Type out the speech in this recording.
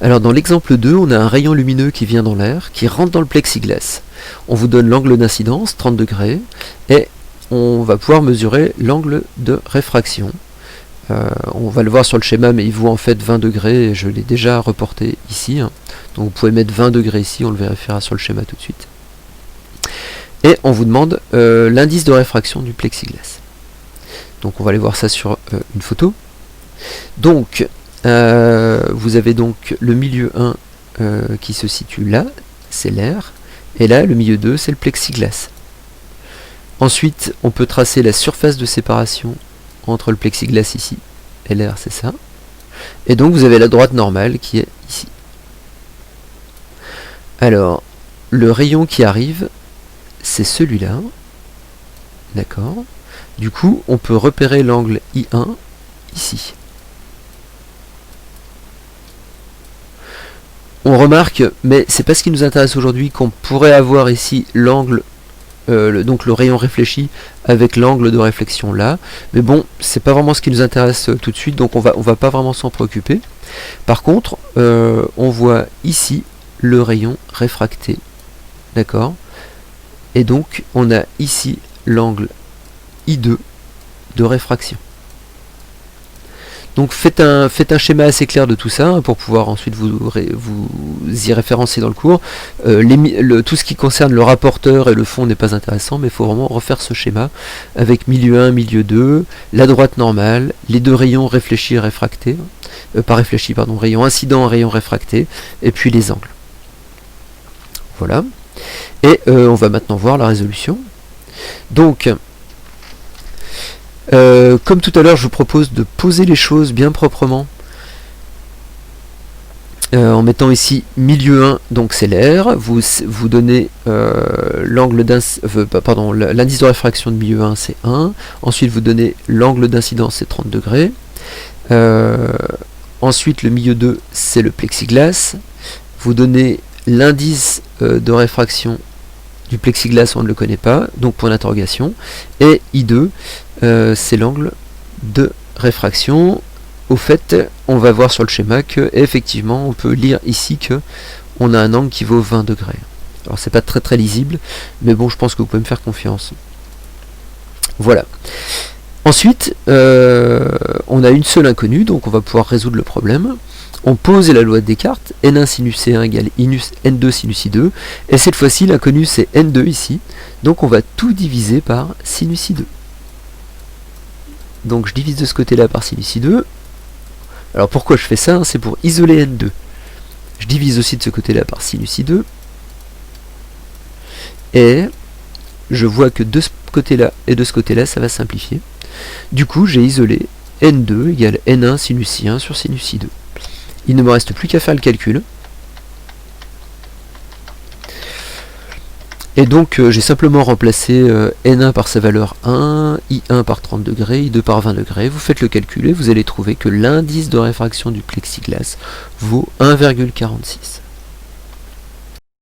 Alors dans l'exemple 2, on a un rayon lumineux qui vient dans l'air, qui rentre dans le plexiglas. On vous donne l'angle d'incidence, 30 degrés, et on va pouvoir mesurer l'angle de réfraction. On va le voir sur le schéma, mais il vaut en fait 20 degrés, et je l'ai déjà reporté ici. Donc vous pouvez mettre 20 degrés ici, on le vérifiera sur le schéma tout de suite. Et on vous demande l'indice de réfraction du plexiglas. Donc on va aller voir ça sur une photo. Donc vous avez donc le milieu 1 qui se situe là, c'est l'air, et là le milieu 2 c'est le plexiglas. Ensuite on peut tracer la surface de séparation entre le plexiglas ici et l'air, c'est ça. Et donc vous avez la droite normale qui est ici. Alors le rayon qui arrive c'est celui-là, d'accord. Du coup on peut repérer l'angle I1 ici. On remarque, mais c'est pas ce qui nous intéresse aujourd'hui, qu'on pourrait avoir ici l'angle, donc le rayon réfléchi avec l'angle de réflexion là, mais bon, c'est pas vraiment ce qui nous intéresse tout de suite, donc on va pas vraiment s'en préoccuper. Par contre, on voit ici le rayon réfracté, d'accord, et donc on a ici l'angle I2 de réfraction. Donc faites un schéma assez clair de tout ça pour pouvoir ensuite vous y référencer dans le cours. Tout ce qui concerne le rapporteur et le fond n'est pas intéressant, mais il faut vraiment refaire ce schéma avec milieu 1, milieu 2, la droite normale, les deux rayons réfléchis et réfractés, pas réfléchis, pardon, rayon incident et rayon réfracté, et puis les angles. Voilà. Et on va maintenant voir la résolution. Donc, comme tout à l'heure, je vous propose de poser les choses bien proprement en mettant ici milieu 1, donc c'est l'air, vous donnez l'indice de réfraction de milieu 1 c'est 1, ensuite vous donnez l'angle d'incidence c'est 30 degrés, ensuite le milieu 2 c'est le plexiglas, vous donnez l'indice de réfraction du plexiglas, on ne le connaît pas, donc point d'interrogation, et I2 c'est l'angle de réfraction. Au fait, on va voir sur le schéma que effectivement on peut lire ici que on a un angle qui vaut 20 degrés. Alors c'est pas très lisible, mais bon, je pense que vous pouvez me faire confiance. Voilà. Ensuite, on a une seule inconnue, donc on va pouvoir résoudre le problème. On pose la loi de Descartes, N1 sinus C1 égale N2 sinus I2, et cette fois-ci l'inconnu c'est N2 ici, donc on va tout diviser par sinus I2. Donc je divise de ce côté-là par sinus I2. Alors pourquoi je fais ça? C'est pour isoler N2. Je divise aussi de ce côté-là par sinus I2. Et je vois que de ce côté-là et de ce côté-là, ça va simplifier. Du coup, j'ai isolé N2 égale N1 sinus I1 sur sinus I2. Il ne me reste plus qu'à faire le calcul. Et donc j'ai simplement remplacé N1 par sa valeur 1, I1 par 30 degrés, I2 par 20 degrés. Vous faites le calcul et vous allez trouver que l'indice de réfraction du plexiglas vaut 1,46.